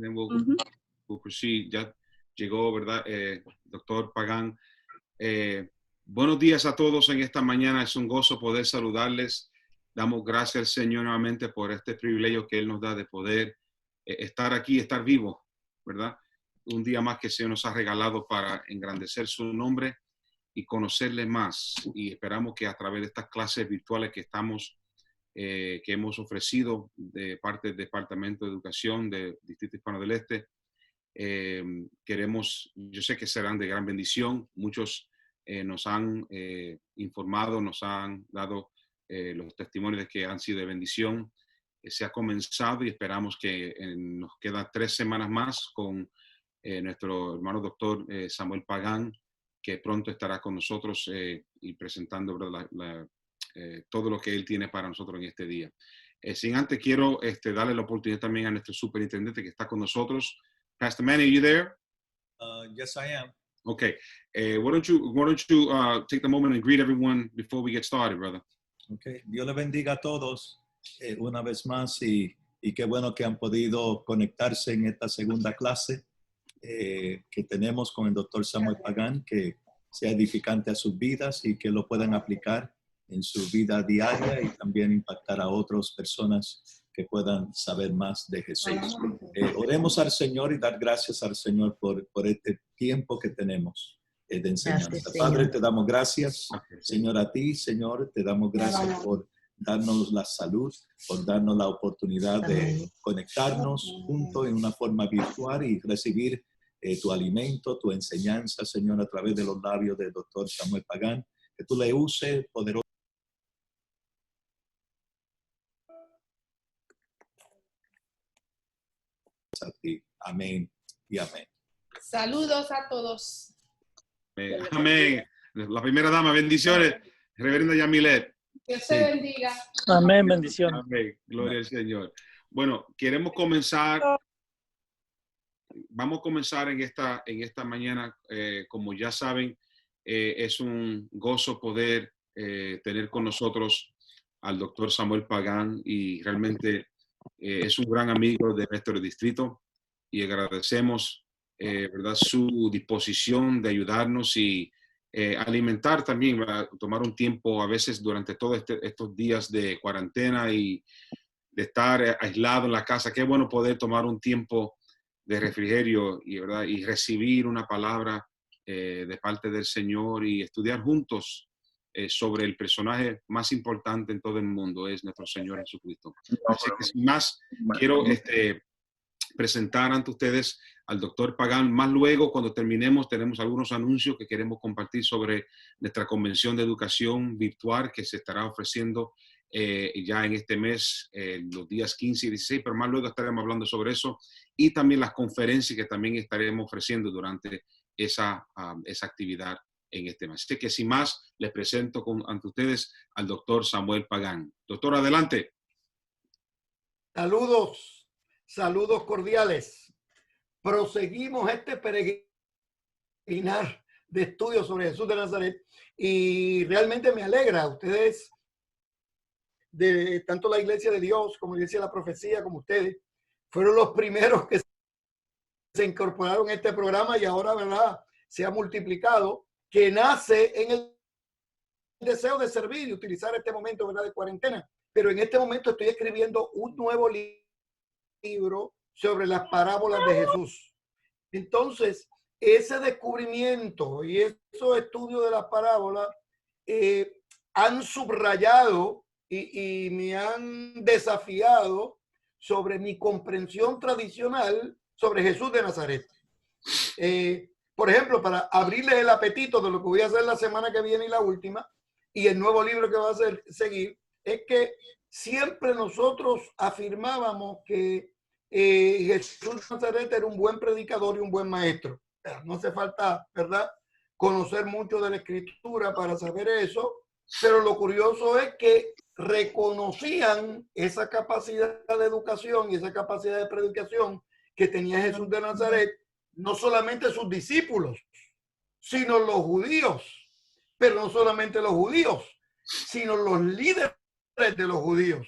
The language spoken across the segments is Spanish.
then we'll, Mhm. we'll proceed. Ya llegó, ¿verdad? Doctor Pagán. Buenos días a todos en esta mañana. Es un gozo poder saludarles. Damos gracias al Señor nuevamente por este privilegio que Él nos da de poder estar aquí, estar vivo, ¿verdad? Un día más que el Señor nos ha regalado para engrandecer su nombre y conocerle más. Y esperamos que a través de estas clases virtuales que hemos ofrecido de parte del Departamento de Educación del Distrito Hispano del Este, yo sé que serán de gran bendición. Muchos nos han informado, nos han dado los testimonios de que han sido de bendición. Se ha comenzado y esperamos que nos quedan 3 semanas más con nuestro hermano doctor Samuel Pagán, que pronto estará con nosotros y presentando, ¿verdad? Todo lo que él tiene para nosotros en este día. Sin antes, quiero darle la oportunidad también a nuestro superintendente que está con nosotros. Pastor Manny, are you there? Yes, I am. Okay. Why don't you take the moment and greet everyone before we get started, brother? Okay. Dios le bendiga a todos una vez más y qué bueno que han podido conectarse en esta segunda clase que tenemos con el doctor Samuel Pagán, que sea edificante a sus vidas y que lo puedan aplicar en su vida diaria y también impactar a otras personas que puedan saber más de Jesús. Oremos al Señor y dar gracias al Señor por este tiempo que tenemos de enseñanza. Gracias, Padre, Señor. te damos gracias, Señor, a ti, Señor, te damos gracias por darnos la salud, por darnos la oportunidad de conectarnos juntos en una forma virtual y recibir tu alimento, tu enseñanza, Señor, a través de los labios del doctor Samuel Pagán, que tú le uses poderosamente. A ti. Amén y amén. Saludos a todos. Amén. La primera dama, bendiciones. Reverenda Yamilet. Dios te bendiga. Amén, bendición. Amén. Gloria al Señor. Bueno, queremos comenzar. Vamos a comenzar en esta mañana. Como ya saben, es un gozo poder tener con nosotros al doctor Samuel Pagán y realmente es un gran amigo de nuestro distrito y agradecemos ¿verdad? Su disposición de ayudarnos y alimentar también, ¿verdad? Tomar un tiempo a veces durante todos estos días de cuarentena y de estar aislado en la casa. Qué bueno poder tomar un tiempo de refrigerio y, ¿verdad? Y recibir una palabra de parte del Señor y estudiar juntos sobre el personaje más importante en todo el mundo, es nuestro Señor Jesucristo. Así que sin más, quiero presentar ante ustedes al doctor Pagán. Más luego, cuando terminemos, tenemos algunos anuncios que queremos compartir sobre nuestra convención de educación virtual que se estará ofreciendo ya en este mes, los días 15 y 16, pero más luego estaremos hablando sobre eso y también las conferencias que también estaremos ofreciendo durante esa actividad en este mes. Así que sin más, les presento ante ustedes al doctor Samuel Pagán. Doctor, adelante. Saludos cordiales. Proseguimos este peregrinar de estudios sobre Jesús de Nazaret y realmente me alegra. Ustedes, de tanto la Iglesia de Dios como la Iglesia de la Profecía, como ustedes, fueron los primeros que se incorporaron a este programa y ahora, ¿verdad?, se ha multiplicado, que nace en el deseo de servir y utilizar este momento, ¿verdad?, de cuarentena. Pero en este momento estoy escribiendo un nuevo libro sobre las parábolas de Jesús. Entonces, ese descubrimiento y esos estudios de las parábolas han subrayado y me han desafiado sobre mi comprensión tradicional sobre Jesús de Nazaret. Por ejemplo, para abrirles el apetito de lo que voy a hacer la semana que viene y la última, y el nuevo libro que va a seguir, es que siempre nosotros afirmábamos que Jesús de Nazaret era un buen predicador y un buen maestro. No hace falta, ¿verdad?, conocer mucho de la escritura para saber eso, pero lo curioso es que reconocían esa capacidad de educación y esa capacidad de predicación que tenía Jesús de Nazaret, no solamente sus discípulos, sino los judíos, pero no solamente los judíos, sino los líderes de los judíos,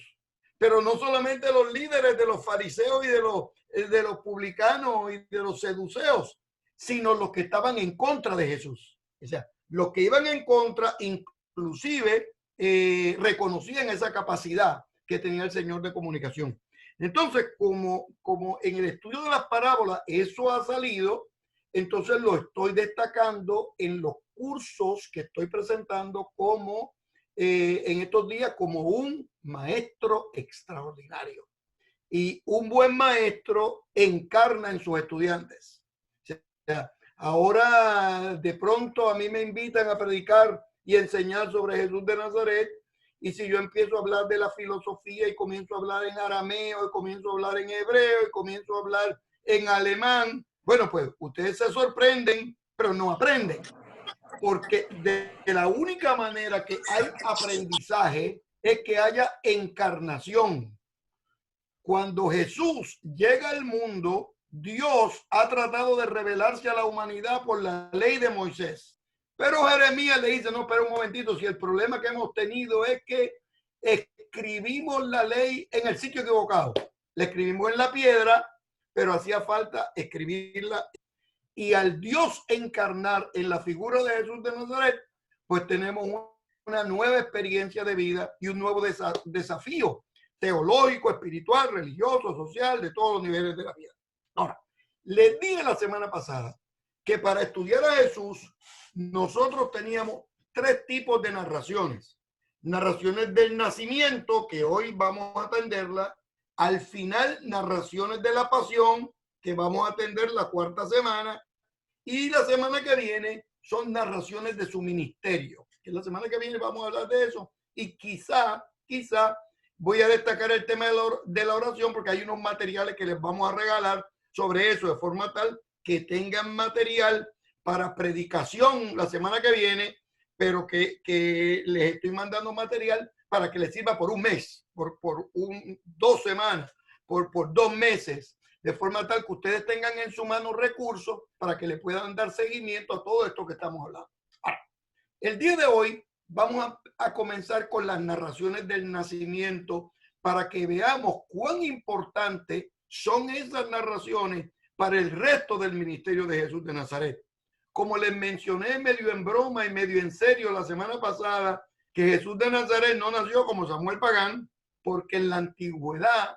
pero no solamente los líderes de los fariseos y de los de los publicanos y de los seduceos, sino los que estaban en contra de Jesús. O sea, los que iban en contra, inclusive reconocían esa capacidad que tenía el Señor de comunicación. Entonces, como en el estudio de las parábolas eso ha salido, entonces lo estoy destacando en los cursos que estoy presentando como en estos días como un maestro extraordinario. Y un buen maestro encarna en sus estudiantes. O sea, ahora de pronto a mí me invitan a predicar y enseñar sobre Jesús de Nazaret. Y si yo empiezo a hablar de la filosofía y comienzo a hablar en arameo, y comienzo a hablar en hebreo, y comienzo a hablar en alemán, bueno, pues ustedes se sorprenden, pero no aprenden. Porque de la única manera que hay aprendizaje es que haya encarnación. Cuando Jesús llega al mundo, Dios ha tratado de revelarse a la humanidad por la ley de Moisés. Pero Jeremías le dice, no, espera un momentito, si el problema que hemos tenido es que escribimos la ley en el sitio equivocado. La escribimos en la piedra, pero hacía falta escribirla. Y al Dios encarnar en la figura de Jesús de Nazaret, pues tenemos una nueva experiencia de vida y un nuevo desafío teológico, espiritual, religioso, social, de todos los niveles de la vida. Ahora, les dije la semana pasada que para estudiar a Jesús, nosotros teníamos 3 tipos de narraciones. Narraciones del nacimiento, que hoy vamos a atenderla. Al final, narraciones de la pasión, que vamos a atender la 4ª semana. Y la semana que viene son narraciones de su ministerio. Que la semana que viene vamos a hablar de eso. Y quizá voy a destacar el tema de la oración, porque hay unos materiales que les vamos a regalar sobre eso, de forma tal que tengan material para predicación la semana que viene, pero que les estoy mandando material para que les sirva por un mes, por 2 semanas, por 2 meses, de forma tal que ustedes tengan en su mano recursos para que le puedan dar seguimiento a todo esto que estamos hablando. Ahora, el día de hoy vamos a comenzar con las narraciones del nacimiento para que veamos cuán importantes son esas narraciones para el resto del ministerio de Jesús de Nazaret. Como les mencioné medio en broma y medio en serio la semana pasada, que Jesús de Nazaret no nació como Samuel Pagán, porque en la antigüedad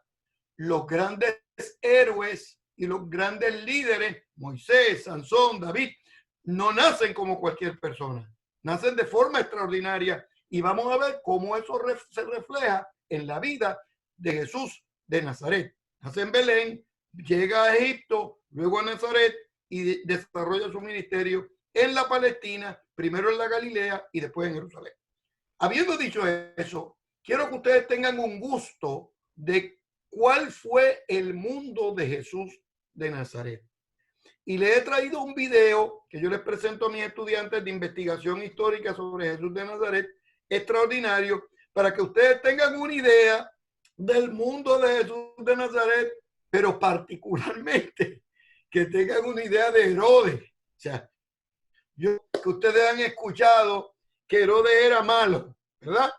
los grandes héroes y los grandes líderes, Moisés, Sansón, David, no nacen como cualquier persona. Nacen de forma extraordinaria y vamos a ver cómo eso se refleja en la vida de Jesús de Nazaret. Nace en Belén, llega a Egipto, luego a Nazaret y desarrolla su ministerio en la Palestina, primero en la Galilea y después en Jerusalén. Habiendo dicho eso, quiero que ustedes tengan un gusto de cuál fue el mundo de Jesús de Nazaret. Y les he traído un video que yo les presento a mis estudiantes de investigación histórica sobre Jesús de Nazaret, extraordinario, para que ustedes tengan una idea del mundo de Jesús de Nazaret, pero particularmente que tengan una idea de Herodes. O sea, que ustedes han escuchado que Herodes era malo, ¿verdad?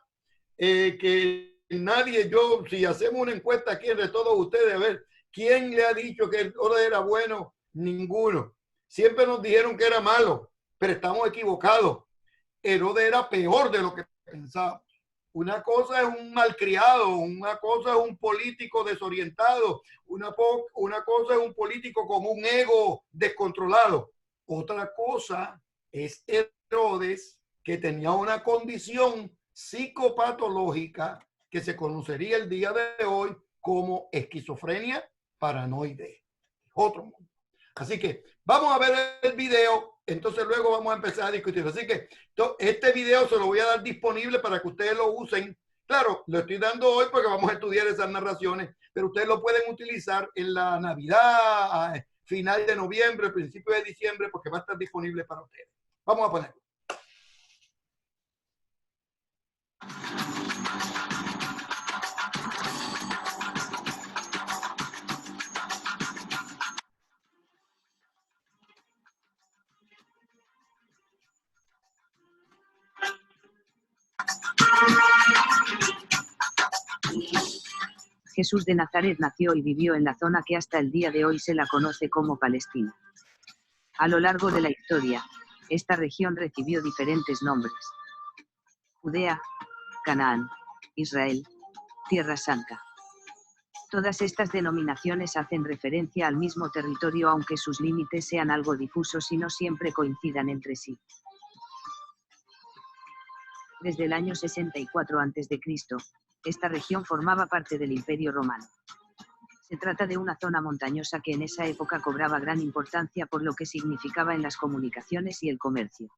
Que nadie, si hacemos una encuesta aquí entre todos ustedes, a ver, ¿quién le ha dicho que Herodes era bueno? Ninguno. Siempre nos dijeron que era malo, pero estamos equivocados. Herodes era peor de lo que pensábamos. Una cosa es un malcriado, una cosa es un político desorientado, una cosa es un político con un ego descontrolado. Otra cosa es Herodes, que tenía una condición psicopatológica que se conocería el día de hoy como esquizofrenia paranoide. Otro mundo. Así que vamos a ver el video, entonces luego vamos a empezar a discutir. Así que este video se lo voy a dar disponible para que ustedes lo usen. Claro, lo estoy dando hoy porque vamos a estudiar esas narraciones, pero ustedes lo pueden utilizar en la Navidad, final de noviembre, principio de diciembre, porque va a estar disponible para ustedes. Vamos a ponerlo. Jesús de Nazaret nació y vivió en la zona que hasta el día de hoy se la conoce como Palestina. A lo largo de la historia, esta región recibió diferentes nombres: Judea, Canaán, Israel, Tierra Santa. Todas estas denominaciones hacen referencia al mismo territorio, aunque sus límites sean algo difusos y no siempre coincidan entre sí. Desde el año 64 a.C., esta región formaba parte del Imperio Romano. Se trata de una zona montañosa que en esa época cobraba gran importancia por lo que significaba en las comunicaciones y el comercio.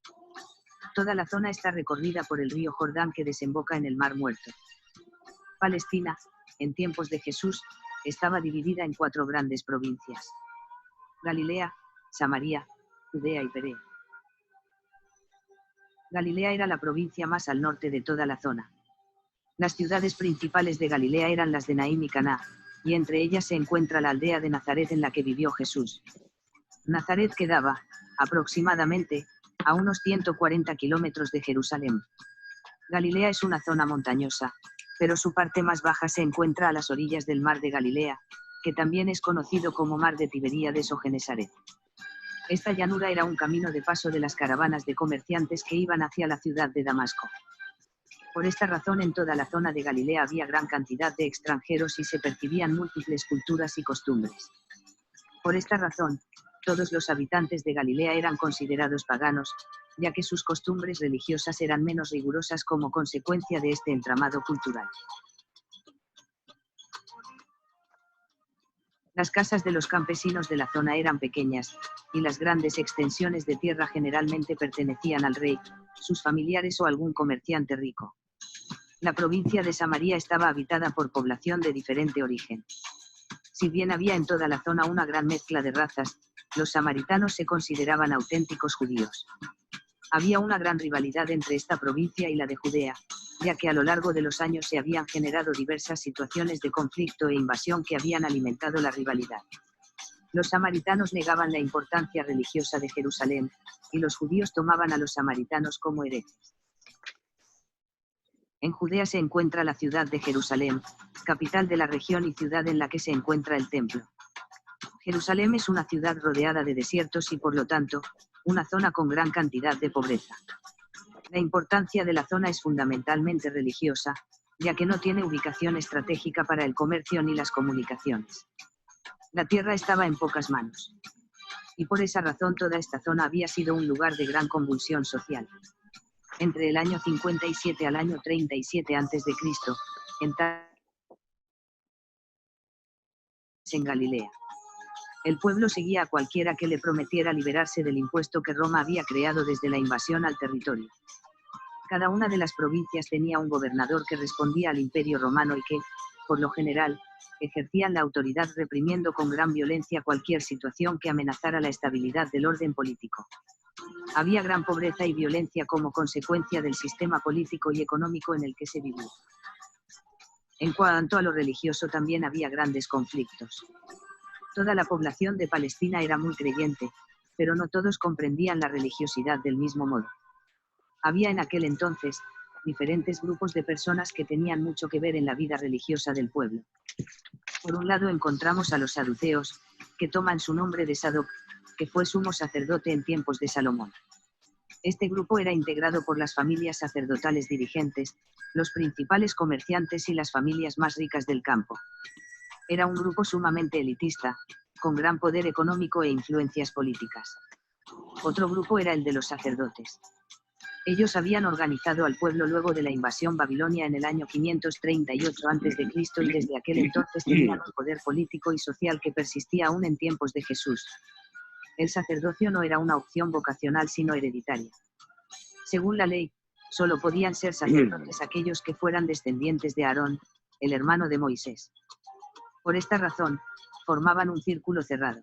Toda la zona está recorrida por el río Jordán, que desemboca en el Mar Muerto. Palestina, en tiempos de Jesús, estaba dividida en 4 grandes provincias: Galilea, Samaria, Judea y Perea. Galilea era la provincia más al norte de toda la zona. Las ciudades principales de Galilea eran las de Naín y Caná, y entre ellas se encuentra la aldea de Nazaret en la que vivió Jesús. Nazaret quedaba, aproximadamente, a unos 140 kilómetros de Jerusalén. Galilea es una zona montañosa, pero su parte más baja se encuentra a las orillas del mar de Galilea, que también es conocido como Mar de Tiberíades o Genesaret. Esta llanura era un camino de paso de las caravanas de comerciantes que iban hacia la ciudad de Damasco. Por esta razón, en toda la zona de Galilea había gran cantidad de extranjeros y se percibían múltiples culturas y costumbres. Por esta razón, todos los habitantes de Galilea eran considerados paganos, ya que sus costumbres religiosas eran menos rigurosas como consecuencia de este entramado cultural. Las casas de los campesinos de la zona eran pequeñas, y las grandes extensiones de tierra generalmente pertenecían al rey, sus familiares o algún comerciante rico. La provincia de Samaria estaba habitada por población de diferente origen. Si bien había en toda la zona una gran mezcla de razas, los samaritanos se consideraban auténticos judíos. Había una gran rivalidad entre esta provincia y la de Judea, ya que a lo largo de los años se habían generado diversas situaciones de conflicto e invasión que habían alimentado la rivalidad. Los samaritanos negaban la importancia religiosa de Jerusalén, y los judíos tomaban a los samaritanos como herejes. En Judea se encuentra la ciudad de Jerusalén, capital de la región y ciudad en la que se encuentra el templo. Jerusalén es una ciudad rodeada de desiertos y por lo tanto, una zona con gran cantidad de pobreza. La importancia de la zona es fundamentalmente religiosa, ya que no tiene ubicación estratégica para el comercio ni las comunicaciones. La tierra estaba en pocas manos. Y por esa razón toda esta zona había sido un lugar de gran convulsión social. Entre el año 57 al año 37 a.C., en Galilea. El pueblo seguía a cualquiera que le prometiera liberarse del impuesto que Roma había creado desde la invasión al territorio. Cada una de las provincias tenía un gobernador que respondía al Imperio Romano y que, por lo general, ejercían la autoridad reprimiendo con gran violencia cualquier situación que amenazara la estabilidad del orden político. Había gran pobreza y violencia como consecuencia del sistema político y económico en el que se vivía. En cuanto a lo religioso, también había grandes conflictos. Toda la población de Palestina era muy creyente, pero no todos comprendían la religiosidad del mismo modo. Había en aquel entonces diferentes grupos de personas que tenían mucho que ver en la vida religiosa del pueblo. Por un lado encontramos a los saduceos, que toman su nombre de Sadoc, que fue sumo sacerdote en tiempos de Salomón. Este grupo era integrado por las familias sacerdotales dirigentes, los principales comerciantes y las familias más ricas del campo. Era un grupo sumamente elitista, con gran poder económico e influencias políticas. Otro grupo era el de los sacerdotes. Ellos habían organizado al pueblo luego de la invasión babilonia en el año 538 a.C. y desde aquel entonces tenían un poder político y social que persistía aún en tiempos de Jesús. El sacerdocio no era una opción vocacional sino hereditaria. Según la ley, solo podían ser sacerdotes aquellos que fueran descendientes de Aarón, el hermano de Moisés. Por esta razón, formaban un círculo cerrado.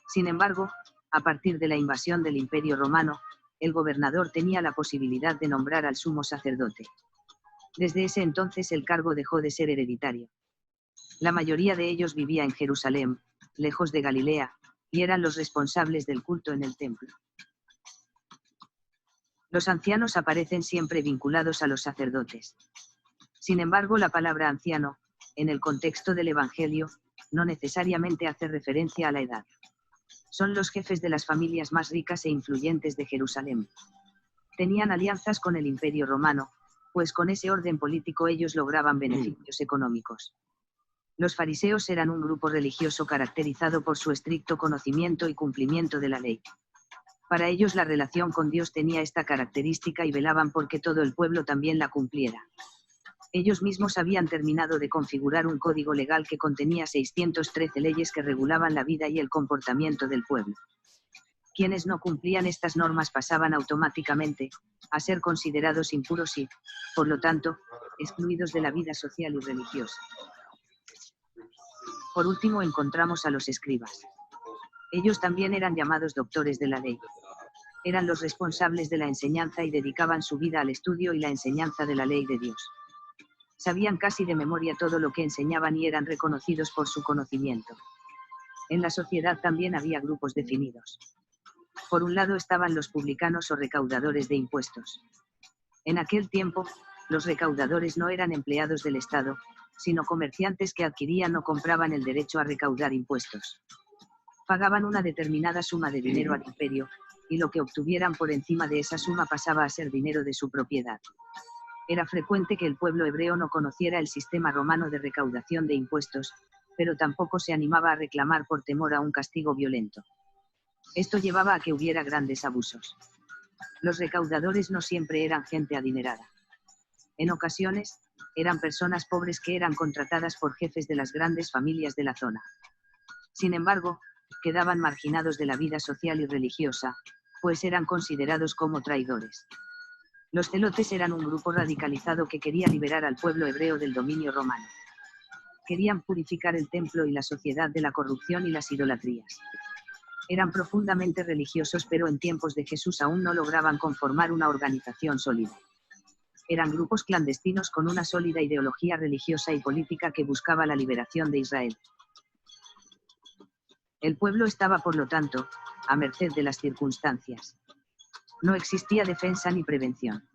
Sin embargo, a partir de la invasión del Imperio Romano, el gobernador tenía la posibilidad de nombrar al sumo sacerdote. Desde ese entonces el cargo dejó de ser hereditario. La mayoría de ellos vivía en Jerusalén, lejos de Galilea, y eran los responsables del culto en el templo. Los ancianos aparecen siempre vinculados a los sacerdotes. Sin embargo, la palabra anciano en el contexto del Evangelio, no necesariamente hace referencia a la edad. Son los jefes de las familias más ricas e influyentes de Jerusalén. Tenían alianzas con el Imperio Romano, pues con ese orden político ellos lograban beneficios económicos. Los fariseos eran un grupo religioso caracterizado por su estricto conocimiento y cumplimiento de la ley. Para ellos la relación con Dios tenía esta característica y velaban porque todo el pueblo también la cumpliera. Ellos mismos habían terminado de configurar un código legal que contenía 613 leyes que regulaban la vida y el comportamiento del pueblo. Quienes no cumplían estas normas pasaban automáticamente a ser considerados impuros y, por lo tanto, excluidos de la vida social y religiosa. Por último encontramos a los escribas. Ellos también eran llamados doctores de la ley. Eran los responsables de la enseñanza y dedicaban su vida al estudio y la enseñanza de la ley de Dios. Sabían casi de memoria todo lo que enseñaban y eran reconocidos por su conocimiento. En la sociedad también había grupos definidos. Por un lado estaban los publicanos o recaudadores de impuestos. En aquel tiempo, los recaudadores no eran empleados del Estado, sino comerciantes que adquirían o compraban el derecho a recaudar impuestos. Pagaban una determinada suma de dinero al imperio, y lo que obtuvieran por encima de esa suma pasaba a ser dinero de su propiedad. Era frecuente que el pueblo hebreo no conociera el sistema romano de recaudación de impuestos, pero tampoco se animaba a reclamar por temor a un castigo violento. Esto llevaba a que hubiera grandes abusos. Los recaudadores no siempre eran gente adinerada. En ocasiones, eran personas pobres que eran contratadas por jefes de las grandes familias de la zona. Sin embargo, quedaban marginados de la vida social y religiosa, pues eran considerados como traidores. Los celotes eran un grupo radicalizado que quería liberar al pueblo hebreo del dominio romano. Querían purificar el templo y la sociedad de la corrupción y las idolatrías. Eran profundamente religiosos, pero en tiempos de Jesús aún no lograban conformar una organización sólida. Eran grupos clandestinos con una sólida ideología religiosa y política que buscaba la liberación de Israel. El pueblo estaba, por lo tanto, a merced de las circunstancias. No existía defensa ni prevención.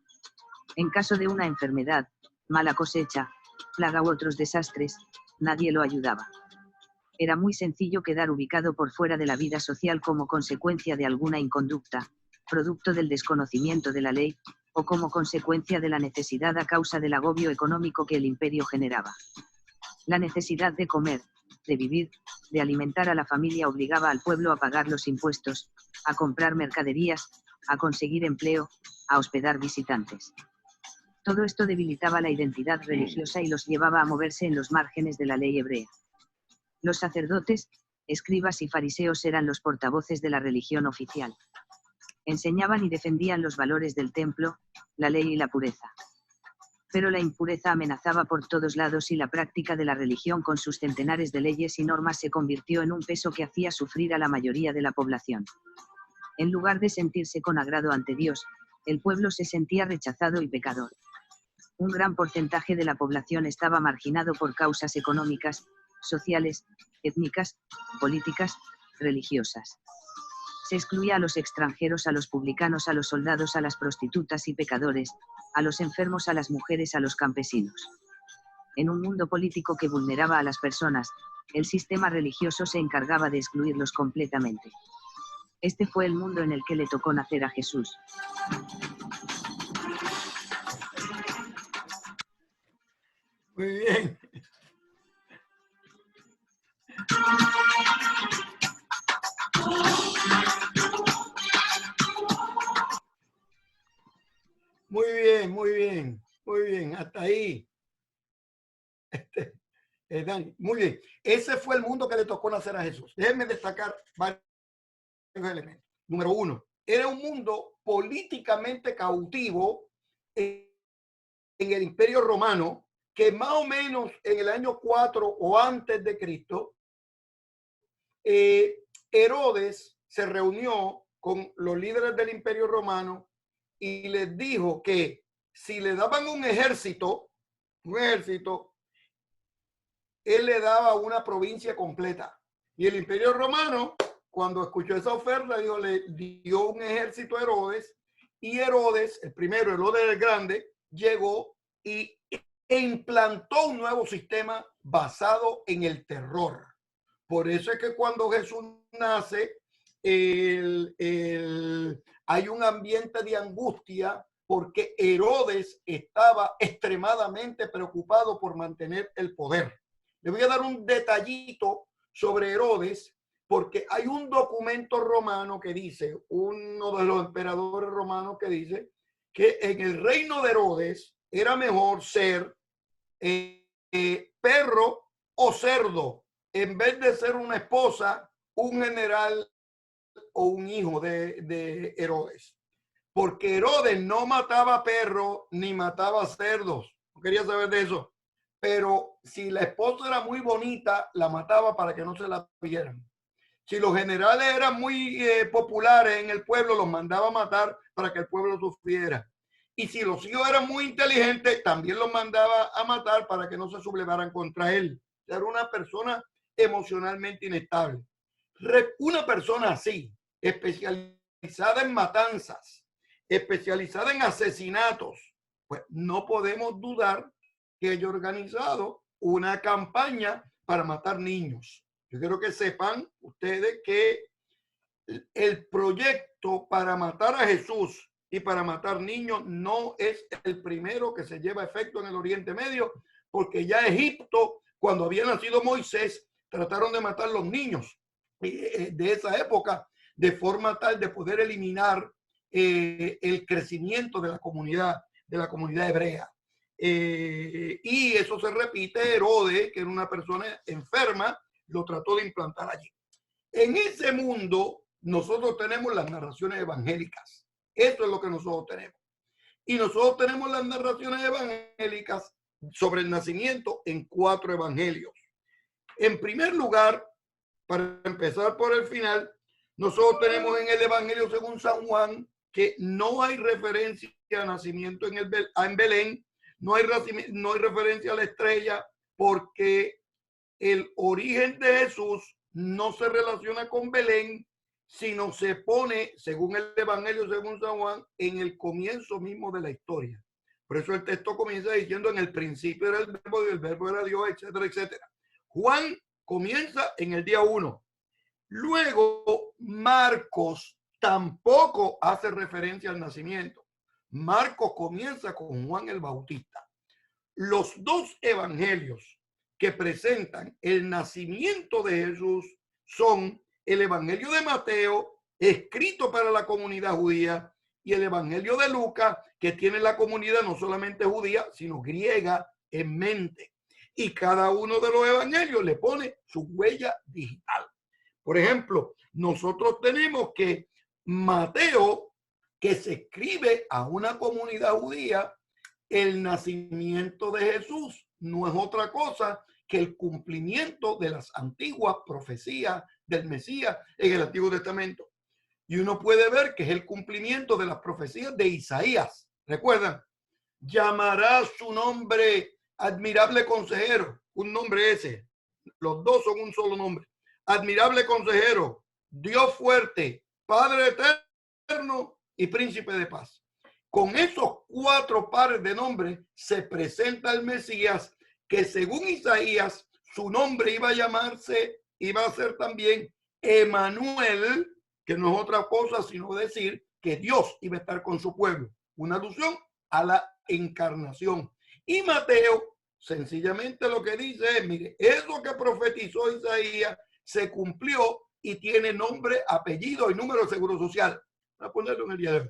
En caso de una enfermedad, mala cosecha, plaga u otros desastres, nadie lo ayudaba. Era muy sencillo quedar ubicado por fuera de la vida social como consecuencia de alguna inconducta, producto del desconocimiento de la ley, o como consecuencia de la necesidad a causa del agobio económico que el imperio generaba. La necesidad de comer, de vivir, de alimentar a la familia obligaba al pueblo a pagar los impuestos, a comprar mercaderías, a conseguir empleo, a hospedar visitantes. Todo esto debilitaba la identidad religiosa y los llevaba a moverse en los márgenes de la ley hebrea. Los sacerdotes, escribas y fariseos eran los portavoces de la religión oficial. Enseñaban y defendían los valores del templo, la ley y la pureza. Pero la impureza amenazaba por todos lados y la práctica de la religión con sus centenares de leyes y normas se convirtió en un peso que hacía sufrir a la mayoría de la población. En lugar de sentirse con agrado ante Dios, el pueblo se sentía rechazado y pecador. Un gran porcentaje de la población estaba marginado por causas económicas, sociales, étnicas, políticas, religiosas. Se excluía a los extranjeros, a los publicanos, a los soldados, a las prostitutas y pecadores, a los enfermos, a las mujeres, a los campesinos. En un mundo político que vulneraba a las personas, el sistema religioso se encargaba de excluirlos completamente. Este fue el mundo en el que le tocó nacer a Jesús. Muy bien. Muy bien, muy bien, muy bien. Hasta ahí. Dani, muy bien. Ese fue el mundo que le tocó nacer a Jesús. Déjenme destacar varios elementos. Número uno, era un mundo políticamente cautivo en el Imperio Romano, que más o menos en el año 4 o antes de Cristo, Herodes se reunió con los líderes del Imperio Romano y les dijo que si le daban un ejército, él le daba una provincia completa. Y el Imperio Romano, cuando escuchó esa oferta, dijo, le dio un ejército a Herodes, y Herodes, el primero, Herodes el Grande, llegó y e implantó un nuevo sistema basado en el terror. Por eso es que cuando Jesús nace, hay un ambiente de angustia porque Herodes estaba extremadamente preocupado por mantener el poder. Le voy a dar un detallito sobre Herodes porque hay un documento romano que dice, uno de los emperadores romanos que dice que en el reino de Herodes era mejor ser perro o cerdo en vez de ser una esposa, un general o un hijo de Herodes. Porque Herodes no mataba perros ni mataba cerdos. No quería saber de eso. Pero si la esposa era muy bonita, la mataba para que no se la vieran. Si los generales eran muy populares en el pueblo, los mandaba a matar para que el pueblo sufriera. Y si los hijos eran muy inteligentes, también los mandaba a matar para que no se sublevaran contra él. Era una persona emocionalmente inestable. Una persona así, especializada en matanzas, especializada en asesinatos, pues no podemos dudar que haya organizado una campaña para matar niños. Yo quiero que sepan ustedes que el proyecto para matar a Jesús y para matar niños no es el primero que se lleva a efecto en el Oriente Medio, porque ya Egipto, cuando había nacido Moisés, trataron de matar los niños de esa época de forma tal de poder eliminar el crecimiento de la comunidad hebrea. Y eso se repite. Herodes, que era una persona enferma, lo trató de implantar allí. En ese mundo, nosotros tenemos las narraciones evangélicas. Eso es lo que nosotros tenemos. Y nosotros tenemos las narraciones evangélicas sobre el nacimiento en 4 evangelios. En primer lugar, para empezar por el final, nosotros tenemos en el Evangelio según San Juan que no hay referencia a nacimiento en Belén, no hay referencia a la estrella, porque el origen de Jesús no se relaciona con Belén, sino se pone, según el Evangelio según San Juan, en el comienzo mismo de la historia. Por eso el texto comienza diciendo: en el principio era el verbo, y el verbo era Dios, etcétera, etcétera. Juan comienza en el día 1. Luego, Marcos tampoco hace referencia al nacimiento. Marcos comienza con Juan el Bautista. Los 2 evangelios que presentan el nacimiento de Jesús son el Evangelio de Mateo, escrito para la comunidad judía, y el Evangelio de Lucas, que tiene la comunidad no solamente judía, sino griega en mente. Y cada uno de los evangelios le pone su huella digital. Por ejemplo, nosotros tenemos que Mateo, que se escribe a una comunidad judía, el nacimiento de Jesús no es otra cosa que el cumplimiento de las antiguas profecías del Mesías en el Antiguo Testamento. Y uno puede ver que es el cumplimiento de las profecías de Isaías. ¿Recuerdan? Llamará su nombre Admirable Consejero. Un nombre ese. Los 2 son un solo nombre. Admirable Consejero, Dios fuerte, Padre eterno y Príncipe de paz. Con esos 4 pares de nombres se presenta el Mesías, que según Isaías, su nombre iba a ser también Emanuel, que no es otra cosa sino decir que Dios iba a estar con su pueblo. Una alusión a la encarnación. Y Mateo sencillamente lo que dice es: mire, eso que profetizó Isaías se cumplió y tiene nombre, apellido y número de seguro social. Voy a ponerlo en el día de hoy.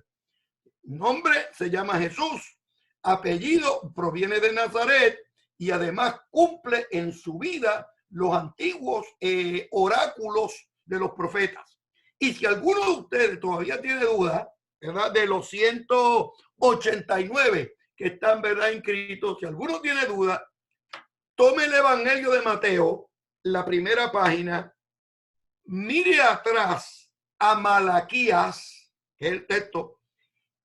Nombre se llama Jesús, apellido proviene de Nazaret y además cumple en su vida los antiguos oráculos de los profetas. Y si alguno de ustedes todavía tiene duda, ¿verdad?, de los 189 que están, ¿verdad?, inscritos, si alguno tiene duda, tome el Evangelio de Mateo, la primera página, mire atrás a Malaquías, que es el texto,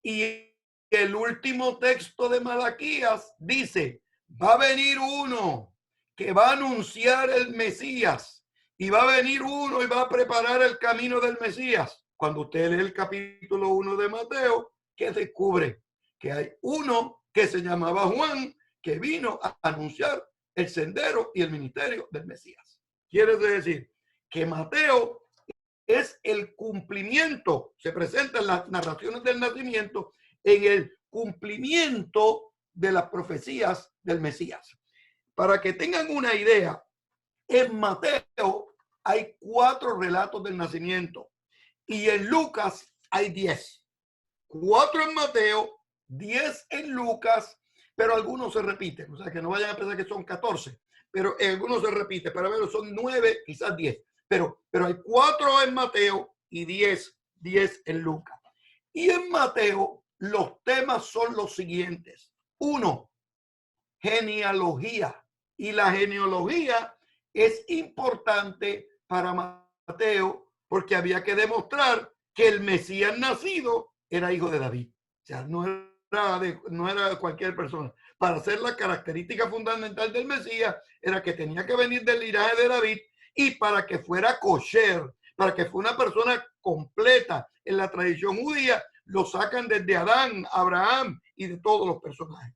y el último texto de Malaquías dice: va a venir uno que va a anunciar el Mesías, y va a venir uno y va a preparar el camino del Mesías. Cuando usted lee el capítulo 1 de Mateo, ¿qué descubre? Que hay uno que se llamaba Juan, que vino a anunciar el sendero y el ministerio del Mesías. Quiere decir que Mateo es el cumplimiento, se presenta en las narraciones del nacimiento, en el cumplimiento de las profecías del Mesías. Para que tengan una idea, en Mateo hay 4 relatos del nacimiento y en Lucas hay 10. 4 en Mateo, 10 en Lucas, pero algunos se repiten. O sea, que no vayan a pensar que son 14, pero en algunos se repite. Para ver, son 9, quizás 10. Pero hay 4 en Mateo y 10 en Lucas. Y en Mateo los temas son los siguientes. 1, genealogía. Y la genealogía es importante para Mateo porque había que demostrar que el Mesías nacido era hijo de David. O sea, no era de cualquier persona. Para ser la característica fundamental del Mesías era que tenía que venir del linaje de David, y para que fuera kosher, para que fuera una persona completa en la tradición judía, lo sacan desde Adán, Abraham y de todos los personajes.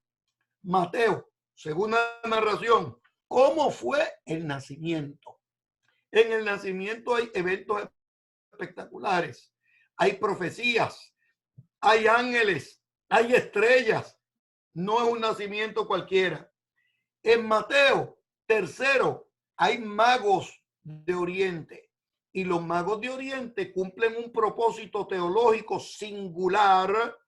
Mateo, segunda narración, ¿cómo fue el nacimiento? En el nacimiento hay eventos espectaculares, hay profecías, hay ángeles, hay estrellas. No es un nacimiento cualquiera. En Mateo, tercero, hay magos de Oriente. Y los magos de Oriente cumplen un propósito teológico singular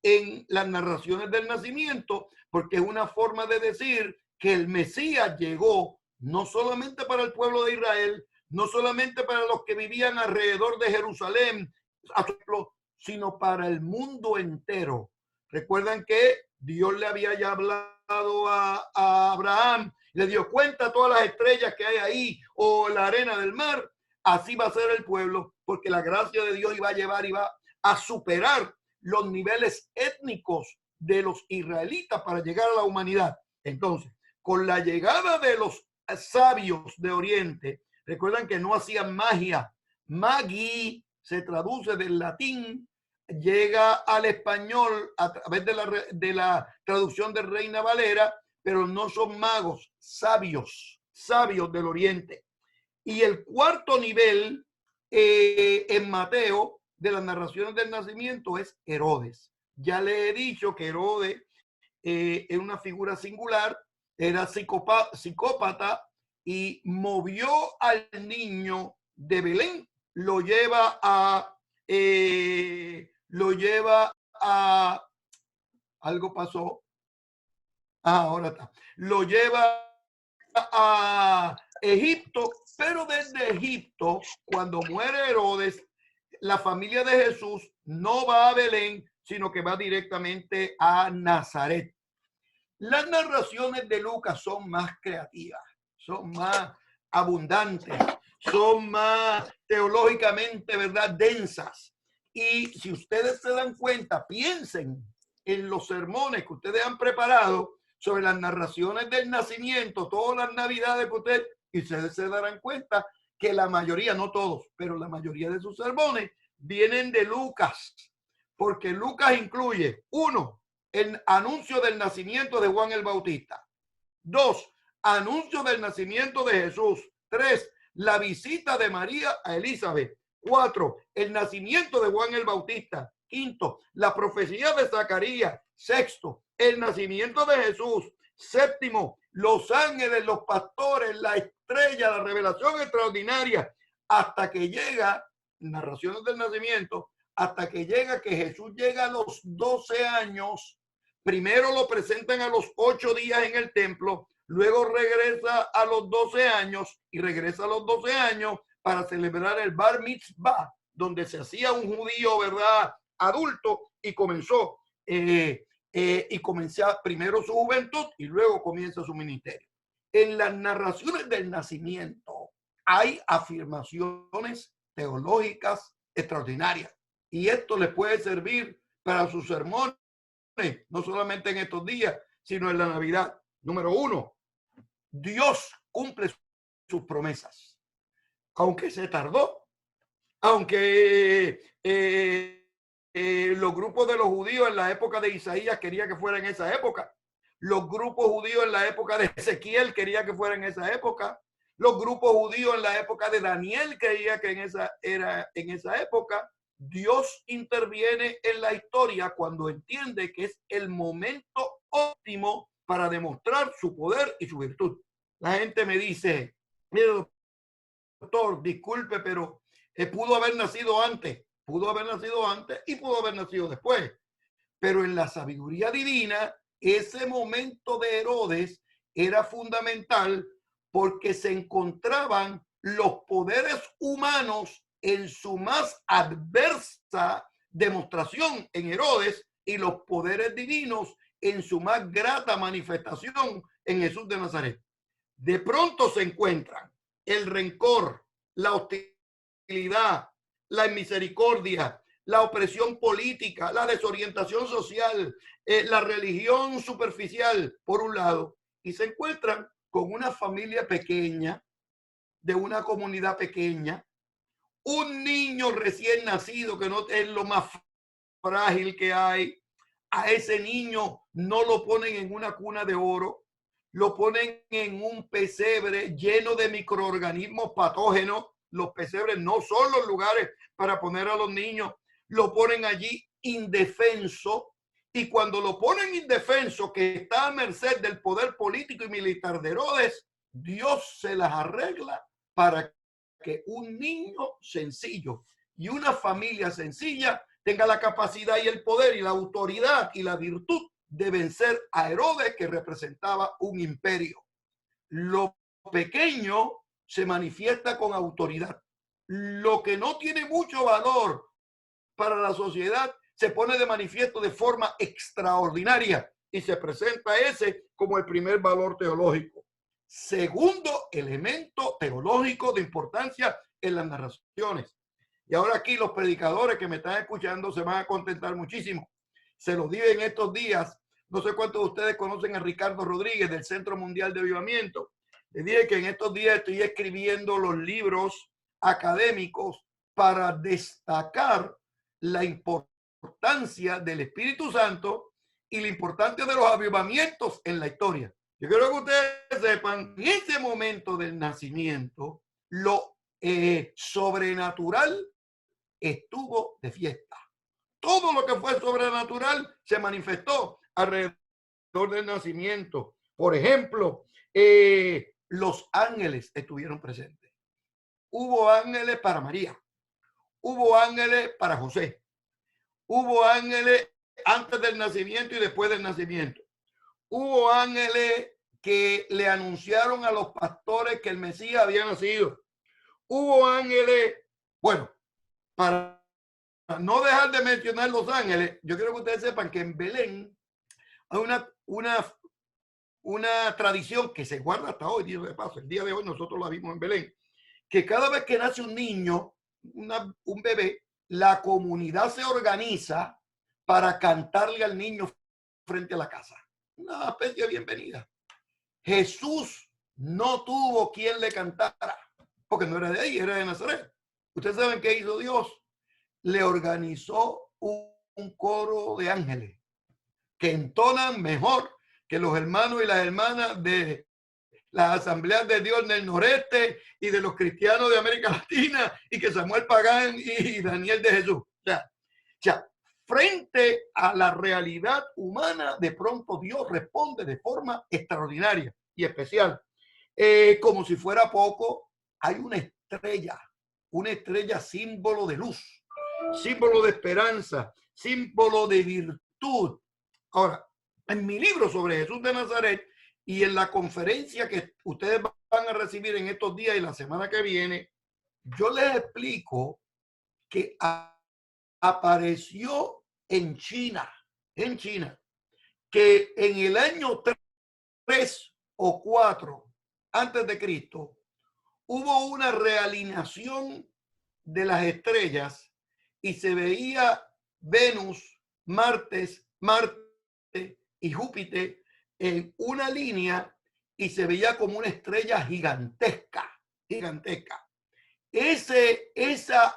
en las narraciones del nacimiento, porque es una forma de decir que el Mesías llegó no solamente para el pueblo de Israel, no solamente para los que vivían alrededor de Jerusalén, sino para el mundo entero. Recuerdan que Dios le había ya hablado a Abraham, le dio cuenta todas las estrellas que hay ahí o la arena del mar. Así va a ser el pueblo, porque la gracia de Dios iba a superar los niveles étnicos de los israelitas para llegar a la humanidad. Entonces, con la llegada de los sabios de Oriente, recuerdan que no hacían magia. Magi se traduce del latín, llega al español a través de la traducción de Reina Valera, pero no son magos, sabios del Oriente. Y el cuarto nivel en Mateo de las narraciones del nacimiento es Herodes. Ya le he dicho que Herodes es una figura singular, era psicópata y movió al niño de Belén, lo lleva a algo pasó. Ahora está. Lo lleva a Egipto, pero desde Egipto, cuando muere Herodes, la familia de Jesús no va a Belén, sino que va directamente a Nazaret. Las narraciones de Lucas son más creativas, son más abundantes, son más teológicamente, ¿verdad?, densas. Y si ustedes se dan cuenta, piensen en los sermones que ustedes han preparado sobre las narraciones del nacimiento, todas las navidades que ustedes, y ustedes se darán cuenta que la mayoría, no todos, pero la mayoría de sus sermones vienen de Lucas, porque Lucas incluye, 1, el anuncio del nacimiento de Juan el Bautista. 2, anuncio del nacimiento de Jesús. 3, la visita de María a Elizabeth. 4, el nacimiento de Juan el Bautista. 5, la profecía de Zacarías. 6, el nacimiento de Jesús. 7, los ángeles, los pastores, la estrella, la revelación extraordinaria, hasta que llega, narraciones del nacimiento, hasta que llega que Jesús llega a los 12 años. Primero lo presentan a los 8 días en el templo, luego regresa a los 12 años y regresa a los 12 años para celebrar el Bar Mitzvah, donde se hacía un judío, ¿verdad?, adulto, y comenzó primero su juventud y luego comienza su ministerio. En las narraciones del nacimiento hay afirmaciones teológicas extraordinarias, y esto les puede servir para sus sermones, no solamente en estos días, sino en la Navidad. Número 1, Dios cumple sus promesas. Aunque se tardó, aunque los grupos de los judíos en la época de Isaías querían que fuera en esa época, Los grupos judíos en la época de Ezequiel quería que fuera en esa época. Los grupos judíos en la época de Daniel creía que era en esa época. Dios interviene en la historia cuando entiende que es el momento óptimo para demostrar su poder y su virtud. La gente me dice, mire, doctor, disculpe, pero pudo haber nacido antes y pudo haber nacido después. Pero en la sabiduría divina, ese momento de Herodes era fundamental porque se encontraban los poderes humanos en su más adversa demostración en Herodes y los poderes divinos en su más grata manifestación en Jesús de Nazaret. De pronto se encuentran el rencor, la hostilidad, la misericordia, la opresión política, la desorientación social, la religión superficial, por un lado, y se encuentran con una familia pequeña, de una comunidad pequeña, un niño recién nacido que no es lo más frágil que hay. A ese niño no lo ponen en una cuna de oro, lo ponen en un pesebre lleno de microorganismos patógenos. Los pesebres no son los lugares para poner a los niños. Lo ponen allí indefenso, y cuando lo ponen indefenso, que está a merced del poder político y militar de Herodes, Dios se las arregla para que un niño sencillo y una familia sencilla tenga la capacidad y el poder y la autoridad y la virtud de vencer a Herodes, que representaba un imperio. Lo pequeño se manifiesta con autoridad. Lo que no tiene mucho valor para la sociedad se pone de manifiesto de forma extraordinaria y se presenta ese como el primer valor teológico. Segundo elemento teológico de importancia en las narraciones. Y ahora aquí los predicadores que me están escuchando se van a contentar muchísimo. Se los dije en estos días. No sé cuántos de ustedes conocen a Ricardo Rodríguez del Centro Mundial de Avivamiento. Les dije que en estos días estoy escribiendo los libros académicos para destacar la importancia del Espíritu Santo y la importancia de los avivamientos en la historia. Yo quiero que ustedes sepan, en ese momento del nacimiento, lo sobrenatural estuvo de fiesta. Todo lo que fue sobrenatural se manifestó alrededor del nacimiento. Por ejemplo, los ángeles estuvieron presentes. Hubo ángeles para María. Hubo ángeles para José. Hubo ángeles antes del nacimiento y después del nacimiento. Hubo ángeles que le anunciaron a los pastores que el Mesías había nacido. Hubo ángeles, bueno, para no dejar de mencionar los ángeles, yo quiero que ustedes sepan que en Belén hay una tradición que se guarda hasta hoy, día de paso. El día de hoy nosotros la vimos en Belén, que cada vez que nace un niño, un bebé, la comunidad se organiza para cantarle al niño frente a la casa. Una especie de bienvenida. Jesús no tuvo quien le cantara, porque no era de ahí, era de Nazaret. Ustedes saben qué hizo Dios. Le organizó un coro de ángeles que entonan mejor que los hermanos y las hermanas de las asambleas de Dios del noreste y de los cristianos de América Latina, y que Samuel Pagán y Daniel de Jesús. O sea, frente a la realidad humana, de pronto Dios responde de forma extraordinaria y especial. Como si fuera poco, hay una estrella símbolo de luz, símbolo de esperanza, símbolo de virtud. Ahora, en mi libro sobre Jesús de Nazaret y en la conferencia que ustedes van a recibir en estos días y la semana que viene, yo les explico que apareció en China, que en el año 3 o 4 antes de Cristo hubo una realineación de las estrellas y se veía Venus, Marte y Júpiter en una línea y se veía como una estrella gigantesca. Ese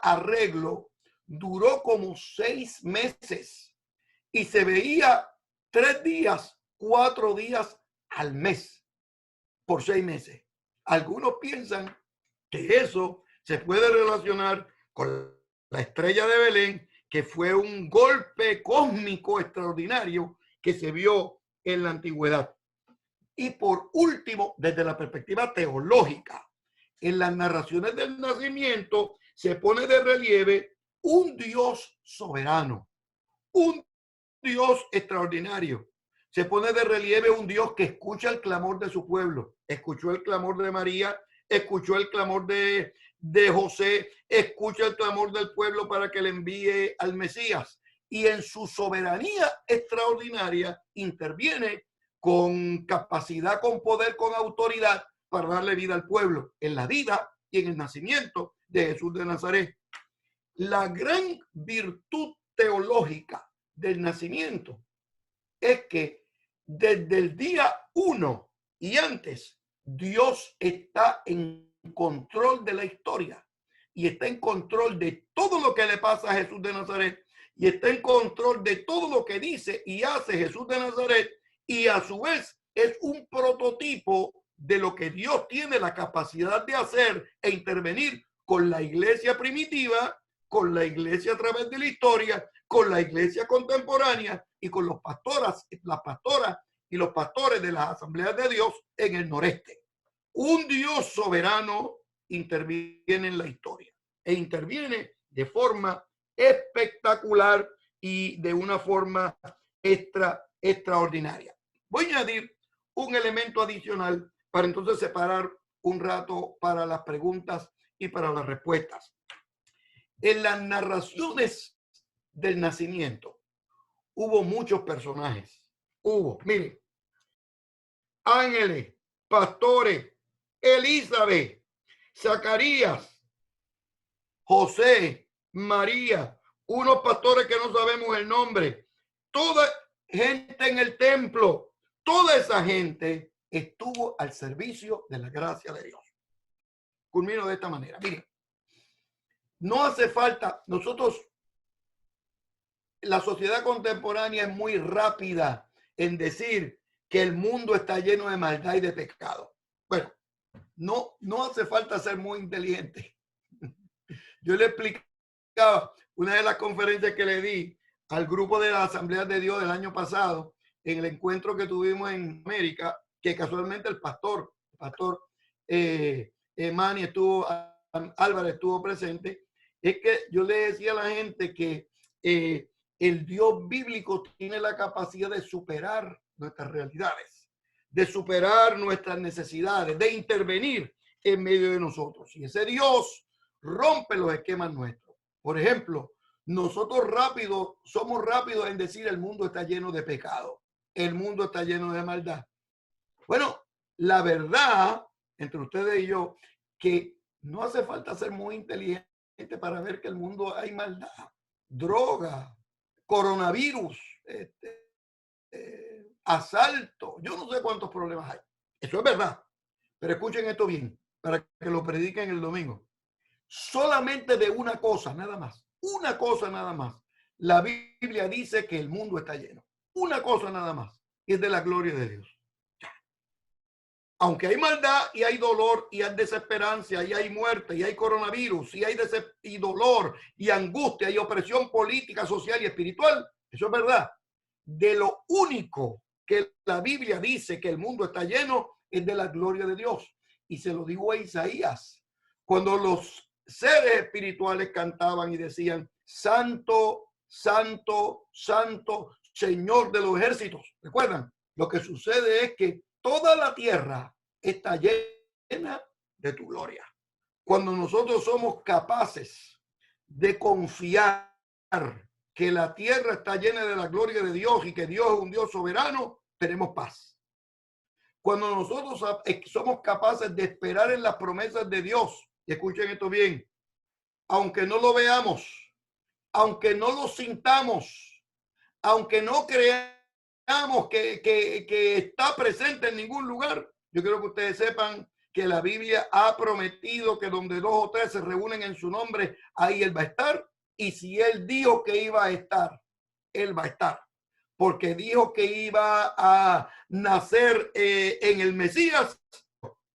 arreglo duró como 6 meses y se veía 3 días 4 días al mes por 6 meses. Algunos piensan que eso se puede relacionar con la estrella de Belén, que fue un golpe cósmico extraordinario que se vio en la antigüedad. Y por último, desde la perspectiva teológica, en las narraciones del nacimiento se pone de relieve un Dios soberano, un Dios extraordinario. Se pone de relieve un Dios que escucha el clamor de su pueblo. Escuchó el clamor de María, escuchó el clamor de José, escucha el clamor del pueblo para que le envíe al Mesías. Y en su soberanía extraordinaria interviene con capacidad, con poder, con autoridad para darle vida al pueblo en la vida y en el nacimiento de Jesús de Nazaret. La gran virtud teológica del nacimiento es que desde el día 1 y antes, Dios está en control de la historia y está en control de todo lo que le pasa a Jesús de Nazaret y está en control de todo lo que dice y hace Jesús de Nazaret, y a su vez es un prototipo de lo que Dios tiene la capacidad de hacer e intervenir con la iglesia primitiva, con la iglesia a través de la historia, con la iglesia contemporánea y con las pastoras y los pastores de las asambleas de Dios en el noreste. Un Dios soberano interviene en la historia e interviene de forma espectacular y de una forma extraordinaria. Voy a añadir un elemento adicional para entonces separar un rato para las preguntas y para las respuestas. En las narraciones del nacimiento hubo muchos personajes. Miren, ángeles, pastores, Elizabeth, Zacarías, José, María, unos pastores que no sabemos el nombre, toda gente en el templo, toda esa gente estuvo al servicio de la gracia de Dios. Culmino de esta manera. Miren, no hace falta, la sociedad contemporánea es muy rápida en decir que el mundo está lleno de maldad y de pecado. Bueno, no hace falta ser muy inteligente. Yo le explicaba una de las conferencias que le di al grupo de la Asamblea de Dios del año pasado, en el encuentro que tuvimos en América, que casualmente el pastor Manny Álvarez estuvo presente, es que yo le decía a la gente que el Dios bíblico tiene la capacidad de superar nuestras realidades, de superar nuestras necesidades, de intervenir en medio de nosotros. Y ese Dios rompe los esquemas nuestros. Por ejemplo, nosotros somos rápidos en decir el mundo está lleno de pecado, el mundo está lleno de maldad. Bueno, la verdad, entre ustedes y yo, que no hace falta ser muy inteligente para ver que el mundo hay maldad, droga, coronavirus, asalto, yo no sé cuántos problemas hay. Eso es verdad. Pero escuchen esto bien, para que lo prediquen el domingo. Solamente de una cosa, nada más. Una cosa nada más. La Biblia dice que el mundo está lleno. Una cosa nada más. Y es de la gloria de Dios. Aunque hay maldad y hay dolor y hay desesperanza y hay muerte y hay coronavirus y hay dolor y angustia y opresión política, social y espiritual, eso es verdad. De lo único que la Biblia dice que el mundo está lleno es de la gloria de Dios. Y se lo digo a Isaías, cuando los seres espirituales cantaban y decían, Santo, Santo, Santo, Señor de los ejércitos. ¿Recuerdan? Lo que sucede es que toda la tierra está llena de tu gloria. Cuando nosotros somos capaces de confiar que la tierra está llena de la gloria de Dios y que Dios es un Dios soberano, tenemos paz. Cuando nosotros somos capaces de esperar en las promesas de Dios, y escuchen esto bien, aunque no lo veamos, aunque no lo sintamos, aunque no creamos que está presente en ningún lugar, yo quiero que ustedes sepan que la Biblia ha prometido que donde 2 o 3 se reúnen en su nombre, ahí Él va a estar. Y si Él dijo que iba a estar, Él va a estar. porque dijo que iba a nacer en el Mesías.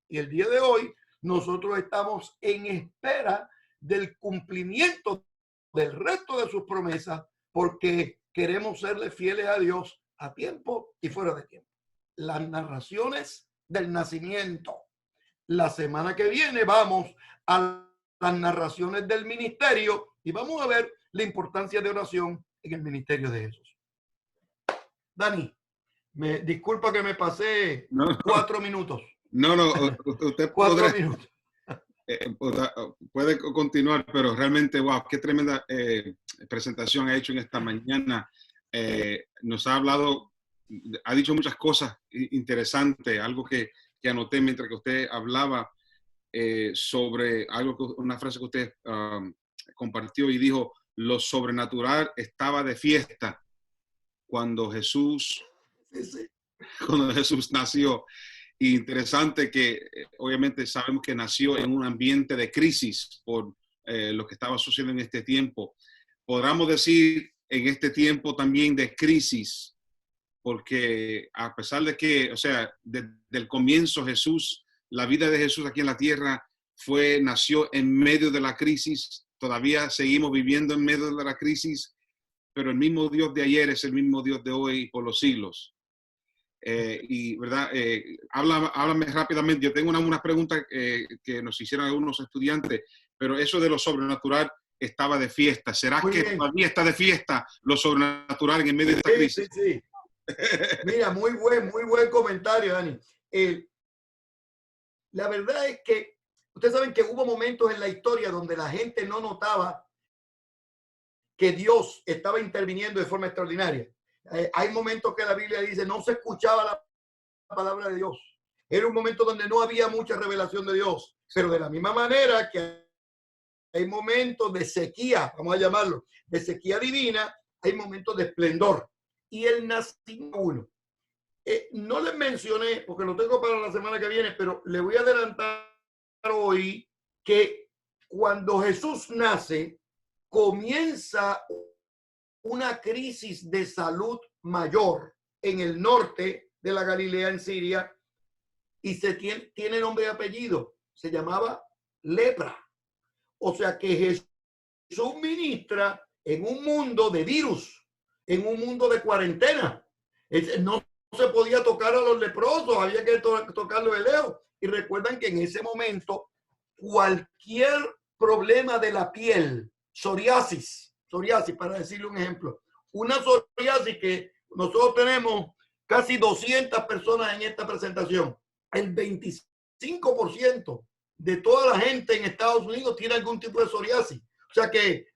Y el día de hoy nosotros estamos en espera del cumplimiento del resto de sus promesas, porque queremos serle fieles a Dios a tiempo y fuera de tiempo. Las narraciones del nacimiento. La semana que viene vamos a las narraciones del ministerio y vamos a ver la importancia de oración en el ministerio de Jesús. Dani, disculpa que me pasé 4 minutos. No, usted 4 minutos. Puede continuar, pero realmente, wow, qué tremenda presentación ha hecho en esta mañana. Nos ha hablado, ha dicho muchas cosas interesantes, algo que anoté mientras que usted hablaba sobre una frase que usted compartió y dijo: lo sobrenatural estaba de fiesta cuando Jesús nació. Y interesante que obviamente sabemos que nació en un ambiente de crisis por lo que estaba sucediendo en este tiempo. Podríamos decir en este tiempo también de crisis, porque a pesar de que, o sea, desde el comienzo Jesús, la vida de Jesús aquí en la tierra nació en medio de la crisis. Todavía seguimos viviendo en medio de la crisis, pero el mismo Dios de ayer es el mismo Dios de hoy y por los siglos. Y verdad, háblame rápidamente. Yo tengo unas preguntas que nos hicieron algunos estudiantes, pero eso de lo sobrenatural estaba de fiesta. ¿Será que todavía está de fiesta lo sobrenatural en medio de esta crisis? Sí. Mira, muy buen comentario, Dani. La verdad es que ustedes saben que hubo momentos en la historia donde la gente no notaba que Dios estaba interviniendo de forma extraordinaria. Hay momentos que la Biblia dice no se escuchaba la palabra de Dios. Era un momento donde no había mucha revelación de Dios. Pero de la misma manera que hay momentos de sequía, vamos a llamarlo, de sequía divina, hay momentos de esplendor. Y el nacimiento no les mencioné, porque lo tengo para la semana que viene, pero le voy a adelantar hoy que cuando Jesús nace, comienza una crisis de salud mayor en el norte de la Galilea, en Siria, y tiene nombre y apellido. Se llamaba lepra. O sea que Jesús ministra en un mundo de virus, en un mundo de cuarentena. No se podía tocar a los leprosos, había que tocarlos de lejos. Y recuerdan que en ese momento cualquier problema de la piel, psoriasis, para decirle un ejemplo, una psoriasis que nosotros tenemos casi 200 personas en esta presentación, el 25% de toda la gente en Estados Unidos tiene algún tipo de psoriasis. O sea que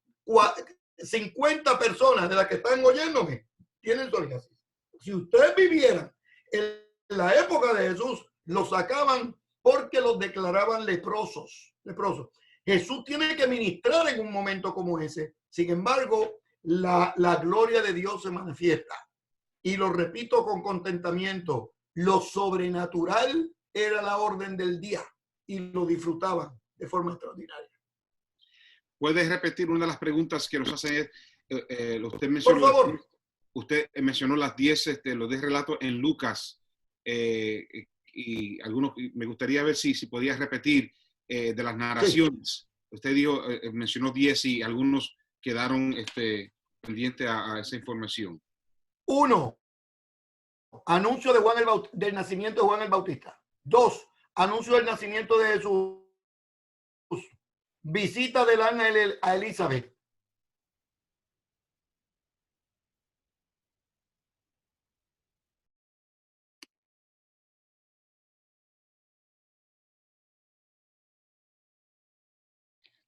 50 personas de las que están oyéndome tienen psoriasis. Si ustedes vivieran en la época de Jesús, los sacaban porque los declaraban leprosos. Jesús tiene que ministrar en un momento como ese. Sin embargo, la gloria de Dios se manifiesta. Y lo repito con contentamiento, lo sobrenatural era la orden del día y lo disfrutaban de forma extraordinaria. ¿Puedes repetir una de las preguntas que nos hacen? Usted mencionó, por favor. Usted mencionó los 10 relatos en Lucas y algunos, me gustaría ver si podías repetir de las narraciones. Sí. Usted dijo, mencionó 10 y algunos quedaron pendientes a esa información. 1. Anuncio de del nacimiento de Juan el Bautista. 2. Anuncio del nacimiento de Jesús. Visita del ángel a Elizabeth.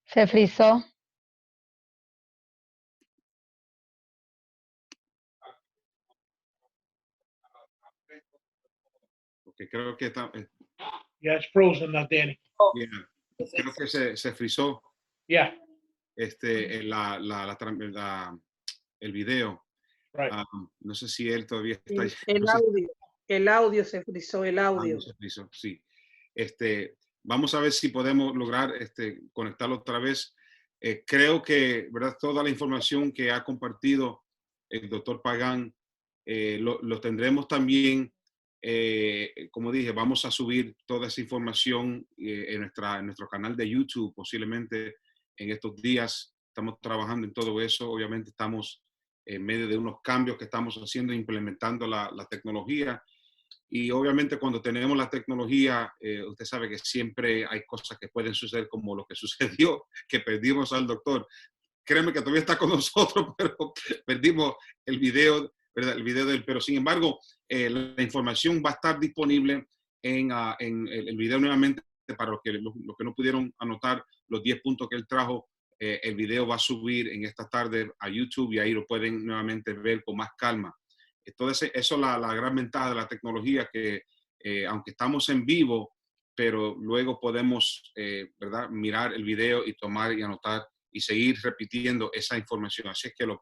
Se frizó. Porque creo que está... Yeah, it's frozen now, Danny. Yeah. Creo que se frizó. Yeah. El video. Right. No sé si él todavía está... El audio se frizó, el audio. Se frizó, sí. Vamos a ver si podemos lograr conectarlo otra vez. Creo que, ¿verdad? Toda la información que ha compartido el doctor Pagán Lo tendremos también, como dije, vamos a subir toda esa información en nuestro canal de YouTube posiblemente en estos días. Estamos trabajando en todo eso. Obviamente estamos en medio de unos cambios que estamos haciendo, implementando la tecnología. Y obviamente cuando tenemos la tecnología, usted sabe que siempre hay cosas que pueden suceder como lo que sucedió, que perdimos al doctor. Créeme que todavía está con nosotros, pero perdimos el video, ¿verdad? El video de él. Pero sin embargo, la información va a estar disponible en el video nuevamente para los que no pudieron anotar los 10 puntos que él trajo. El video va a subir en esta tarde a YouTube y ahí lo pueden nuevamente ver con más calma. Entonces, eso es la gran ventaja de la tecnología, que aunque estamos en vivo, pero luego podemos, ¿verdad?, mirar el video y tomar y anotar y seguir repitiendo esa información. Así es que va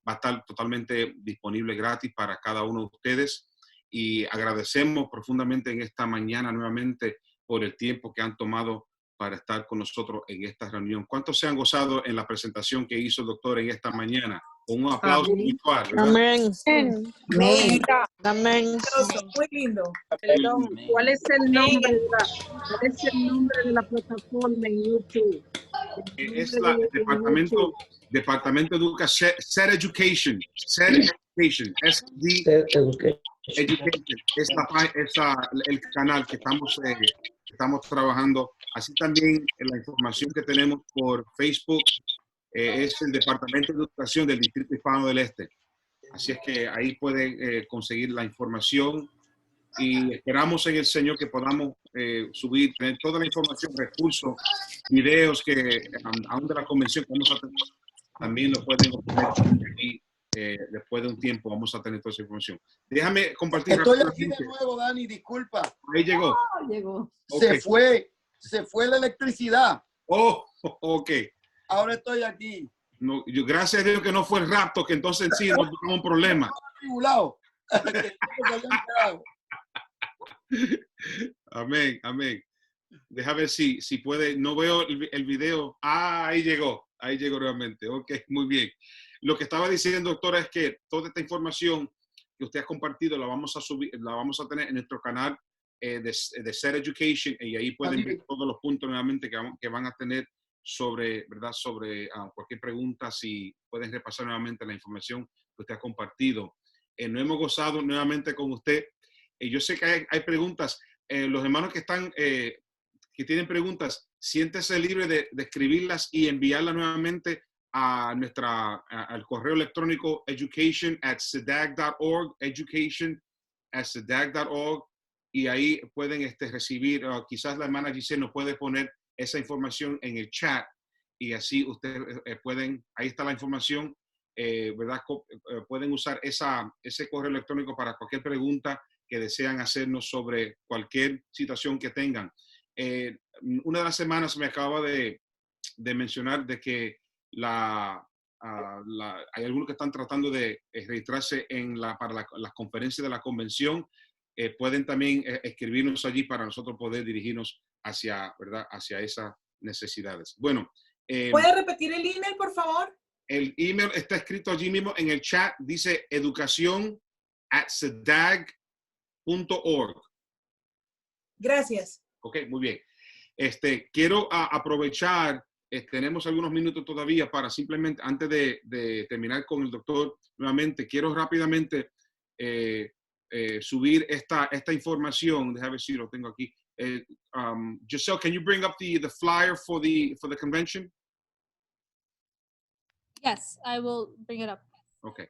a estar totalmente disponible gratis para cada uno de ustedes. Y agradecemos profundamente en esta mañana nuevamente por el tiempo que han tomado para estar con nosotros en esta reunión. ¿Cuántos se han gozado en la presentación que hizo el doctor en esta mañana? Con un aplauso virtual, ¿verdad? Amén. Amén. Amén. Muy lindo. Perdón, ¿cuál es el nombre de la plataforma en YouTube? Es el Departamento de Educación, SED Education, SD Education, el canal que estamos trabajando. Así también la información que tenemos por Facebook es el Departamento de Educación del Distrito Hispano del Este. Así es que ahí pueden conseguir la información y esperamos en el Señor que podamos subir, tener toda la información, recursos, videos que aún de la convención que vamos a tener, también lo pueden obtener y después de un tiempo vamos a tener toda esa información. Déjame compartir. Estoy aquí de nuevo, Dani, disculpa. Ahí llegó. Llegó. Okay. Se fue la electricidad. Oh, ok. Ahora estoy aquí. No, gracias a Dios que no fue el rapto, que entonces sí nos tuvimos un problema. Amén, amén. Deja ver si puede. No veo el video. Ah, ahí llegó realmente. Ok, muy bien. Lo que estaba diciendo, doctora, es que toda esta información que usted ha compartido la vamos a subir, la vamos a tener en nuestro canal de SED Education, y ahí pueden ver todos los puntos nuevamente que van a tener sobre, ¿verdad?, sobre cualquier pregunta, si pueden repasar nuevamente la información que usted ha compartido. Nos hemos gozado nuevamente con usted. Yo sé que hay preguntas. Los hermanos que tienen preguntas, siéntese libre de escribirlas y enviarlas nuevamente a al correo electrónico education@sedag.org, education@sedag.org, y ahí pueden recibir, quizás la hermana Giselle nos puede poner esa información en el chat, y así ustedes ahí está la información, ¿verdad? Pueden usar ese correo electrónico para cualquier pregunta que desean hacernos sobre cualquier situación que tengan. Una de las semanas me acaba de mencionar de que hay algunos que están tratando de registrarse para las conferencias de la convención. Pueden también escribirnos allí para nosotros poder dirigirnos hacia esas necesidades. Bueno. ¿Puede repetir el email, por favor? El email está escrito allí mismo en el chat. Dice educación@sedag.org. Gracias. Ok, muy bien. Quiero aprovechar, tenemos algunos minutos todavía para simplemente, antes de terminar con el doctor nuevamente, quiero rápidamente subir esta información. Déjame ver si lo tengo aquí. Giselle, can you bring up the flyer for the convention? Yes, I will bring it up. Okay.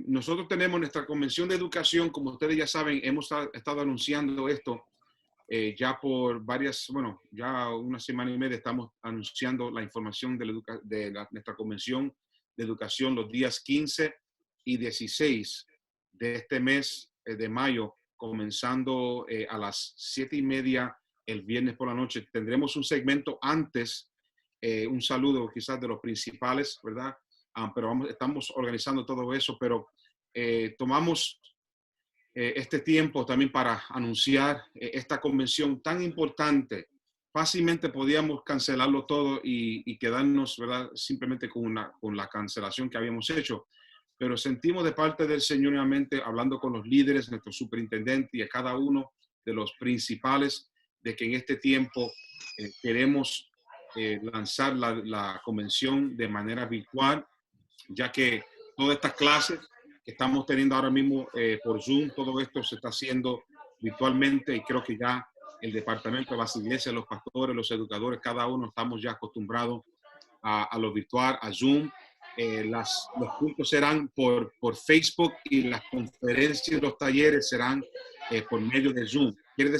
Nosotros tenemos nuestra convención de educación, como ustedes ya saben, hemos estado anunciando esto ya por ya una semana y media estamos anunciando la información de nuestra convención de educación los días 15 y 16 de este mes de mayo, comenzando a las 7:30 el viernes por la noche. Tendremos un segmento antes, un saludo quizás de los principales, ¿verdad? Pero estamos organizando todo eso, pero tomamos este tiempo también para anunciar esta convención tan importante. Fácilmente podíamos cancelarlo todo y quedarnos, ¿verdad?, simplemente con la cancelación que habíamos hecho. pero sentimos de parte del Señor nuevamente, hablando con los líderes, nuestro superintendente y a cada uno de los principales, de que en este tiempo queremos lanzar la convención de manera virtual, ya que todas estas clases que estamos teniendo ahora mismo por Zoom, todo esto se está haciendo virtualmente y creo que ya el departamento, las iglesias, los pastores, los educadores, cada uno estamos ya acostumbrados a lo virtual, a Zoom. Los puntos serán por Facebook y las conferencias, los talleres serán por medio de Zoom. Quiere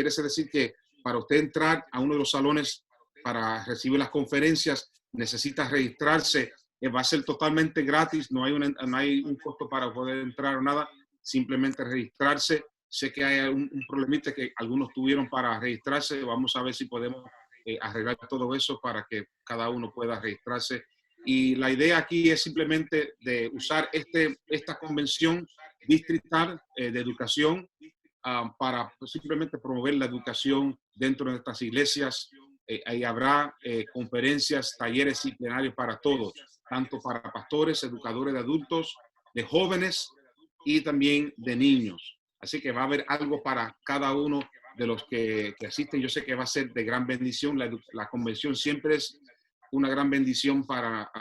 decir que para usted entrar a uno de los salones para recibir las conferencias, necesita registrarse. Va a ser totalmente gratis, no hay un costo para poder entrar o nada, simplemente registrarse. Sé que hay un problemita que algunos tuvieron para registrarse. Vamos a ver si podemos arreglar todo eso para que cada uno pueda registrarse. Y la idea aquí es simplemente de usar esta convención distrital de educación para simplemente promover la educación dentro de estas iglesias. Ahí habrá conferencias, talleres y plenarios para todos, tanto para pastores, educadores de adultos, de jóvenes y también de niños. Así que va a haber algo para cada uno de los que asisten. Yo sé que va a ser de gran bendición. La convención siempre es una gran bendición para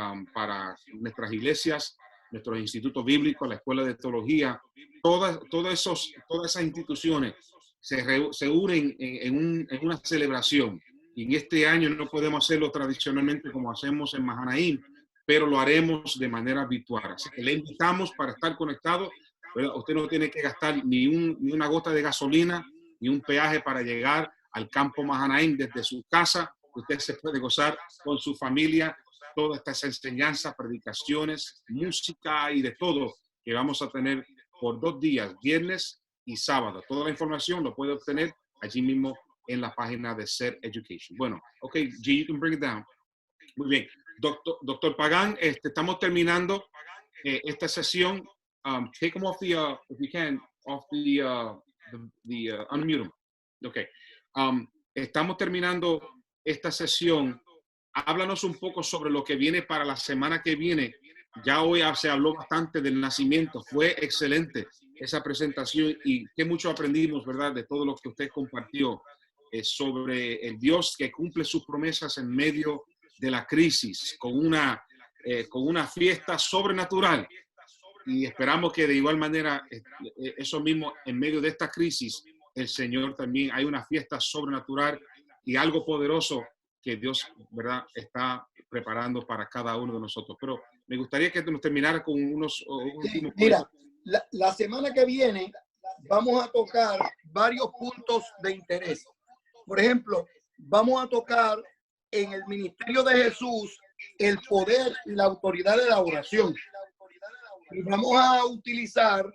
nuestras iglesias, nuestros institutos bíblicos, la escuela de teología. Todas esas instituciones se unen en una celebración. Y en este año no podemos hacerlo tradicionalmente como hacemos en Mahanaim, pero lo haremos de manera virtual. Así que le invitamos para estar conectado. Usted no tiene que gastar ni una gota de gasolina, ni un peaje para llegar al campo Mahanaim desde su casa. Usted se puede gozar con su familia todas estas enseñanzas, predicaciones, música y de todo que vamos a tener por 2 días, viernes y sábado. Toda la información lo puede obtener allí mismo en la página de Ser Education. Bueno, ok, G, you can bring it down. Muy bien. Doctor Pagan, estamos terminando esta sesión. Take them off if you can, off the unmute them. Okay. Estamos terminando esta sesión. Háblanos un poco sobre lo que viene para la semana que viene. Ya hoy se habló bastante del nacimiento. Fue excelente esa presentación y qué mucho aprendimos, ¿verdad? De todo lo que usted compartió sobre el Dios que cumple sus promesas en medio de la crisis, con una fiesta sobrenatural. Y esperamos que de igual manera, eso mismo, en medio de esta crisis, el Señor también hay una fiesta sobrenatural y algo poderoso que Dios, ¿verdad?, está preparando para cada uno de nosotros. Pero me gustaría que nos terminara con unos últimos. Mira, la semana que viene vamos a tocar varios puntos de interés. Por ejemplo, vamos a tocar en el ministerio de Jesús el poder y la autoridad de la oración. Y vamos a utilizar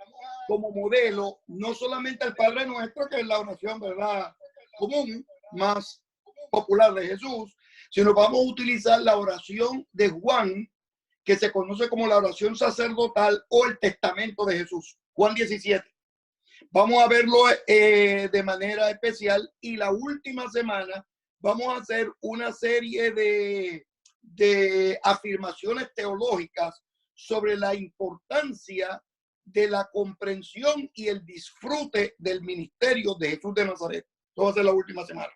como modelo no solamente el Padre Nuestro, que es la oración, ¿verdad?, común, más popular de Jesús, sino vamos a utilizar la oración de Juan, que se conoce como la oración sacerdotal o el testamento de Jesús, Juan 17. Vamos a verlo de manera especial y la última semana vamos a hacer una serie de afirmaciones teológicas sobre la importancia de la comprensión y el disfrute del ministerio de Jesús de Nazaret. Esto va a ser la última semana.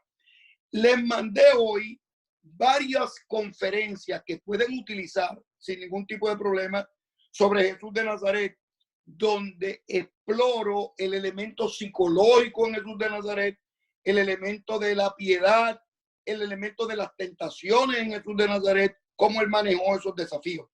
Les mandé hoy varias conferencias que pueden utilizar sin ningún tipo de problema sobre Jesús de Nazaret, donde exploro el elemento psicológico en Jesús de Nazaret, el elemento de la piedad, el elemento de las tentaciones en Jesús de Nazaret, cómo él manejó esos desafíos.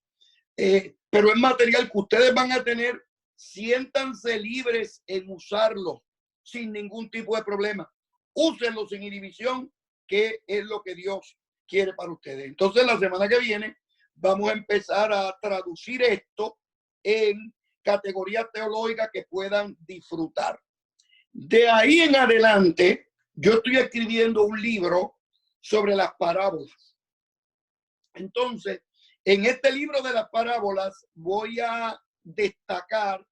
Pero es material que ustedes van a tener, siéntanse libres en usarlo sin ningún tipo de problema. Úsenlo sin inhibición, que es lo que Dios quiere para ustedes. Entonces, la semana que viene vamos a empezar a traducir esto en categorías teológicas que puedan disfrutar. De ahí en adelante, yo estoy escribiendo un libro sobre las parábolas. Entonces, en este libro de las parábolas voy a destacar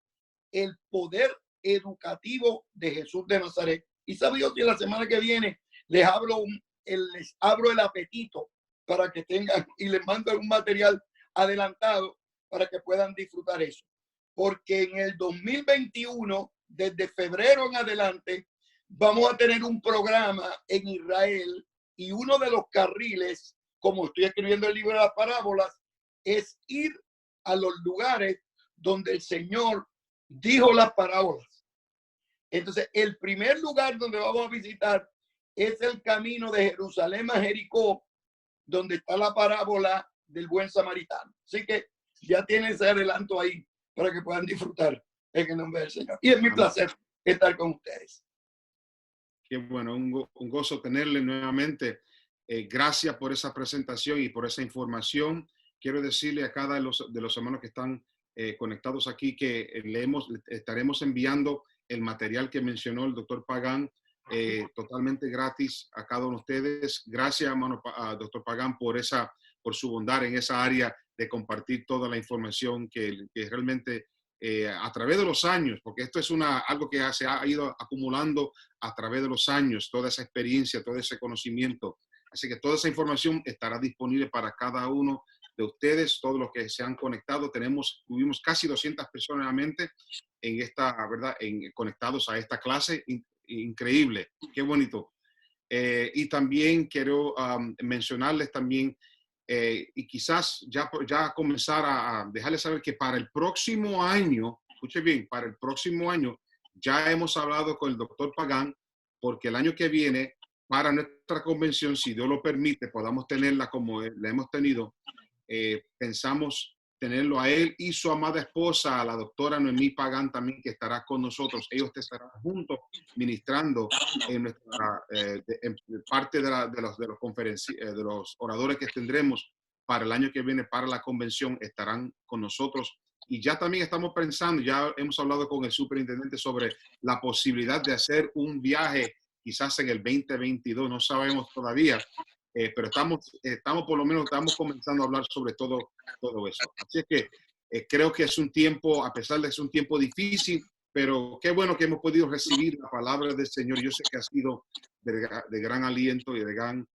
el poder educativo de Jesús de Nazaret. Y sabe yo si la semana que viene les abro el apetito para que tengan y les mando un material adelantado para que puedan disfrutar eso. porque en el 2021, desde febrero en adelante, vamos a tener un programa en Israel y uno de los carriles, como estoy escribiendo el libro de las parábolas, es ir a los lugares donde el Señor dijo las parábolas. Entonces, el primer lugar donde vamos a visitar es el camino de Jerusalén a Jericó, donde está la parábola del buen samaritano. Así que ya tienen ese adelanto ahí para que puedan disfrutar en el nombre del Señor. Y es mi placer estar con ustedes. Qué bueno, un gozo tenerle nuevamente. Gracias por esa presentación y por esa información. Quiero decirle a cada de los hermanos que están conectados aquí que estaremos enviando el material que mencionó el doctor Pagán totalmente gratis a cada uno de ustedes. Gracias, hermano doctor Pagán, por su bondad en esa área de compartir toda la información que realmente a través de los años, porque esto es algo que se ha ido acumulando a través de los años, toda esa experiencia, todo ese conocimiento. Así que toda esa información estará disponible para cada uno de ustedes, todos los que se han conectado. Tuvimos casi 200 personas nuevamente en ¿verdad? Conectados a esta clase. Increíble, qué bonito. Y también quiero mencionarles también, y quizás ya comenzar a dejarles saber que para el próximo año, escuche bien, para el próximo año ya hemos hablado con el doctor Pagán, porque el año que viene, para nuestra convención, si Dios lo permite, podamos tenerla como la hemos tenido. Pensamos tenerlo a él y su amada esposa, a la doctora Noemí Pagán, también, que estará con nosotros. Ellos estarán juntos ministrando en nuestra en parte de los oradores que tendremos para el año que viene, para la convención, estarán con nosotros. Y ya también estamos pensando, ya hemos hablado con el superintendente sobre la posibilidad de hacer un viaje quizás en el 2022, no sabemos todavía, pero estamos por lo menos comenzando a hablar sobre todo eso. Así es que creo que es un tiempo, a pesar de que es un tiempo difícil, pero qué bueno que hemos podido recibir la palabra del Señor. Yo sé que ha sido de gran aliento y de gran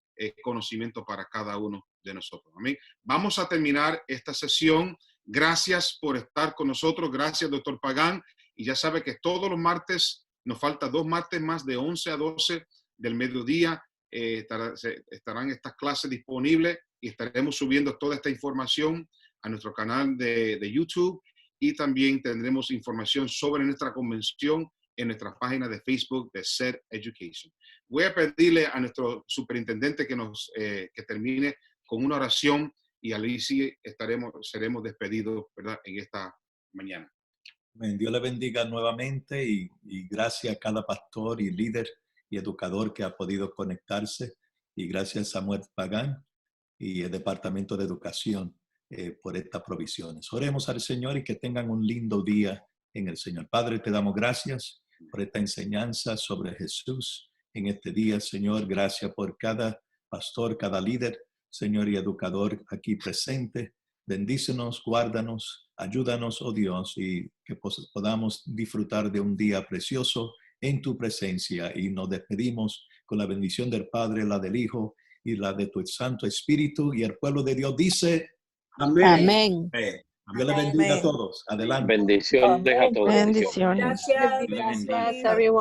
conocimiento para cada uno de nosotros. Amén. Vamos a terminar esta sesión. Gracias por estar con nosotros. Gracias, doctor Pagán. Y ya sabe que todos los martes, nos falta 2 martes más de 11 a 12 del mediodía. Estarán estas clases disponibles y estaremos subiendo toda esta información a nuestro canal de YouTube, y también tendremos información sobre nuestra convención en nuestra página de Facebook de SED Education. Voy a pedirle a nuestro superintendente que termine con una oración y ahí sí seremos despedidos, ¿verdad?, en esta mañana. Dios le bendiga nuevamente y gracias a cada pastor y líder y educador que ha podido conectarse, y gracias a Samuel Pagán y el Departamento de Educación por estas provisiones. Oremos al Señor y que tengan un lindo día en el Señor. Padre, te damos gracias por esta enseñanza sobre Jesús en este día, Señor. Gracias por cada pastor, cada líder, Señor, y educador aquí presente. Bendícenos, guárdanos, ayúdanos, oh Dios, y que podamos disfrutar de un día precioso en tu presencia. Y nos despedimos con la bendición del Padre, la del Hijo y la de tu Santo Espíritu. Y el pueblo de Dios dice: Amén. Amén. Dios le bendiga a todos. Adelante. Bendiciones a todos. Gracias. Gracias. Gracias, everyone.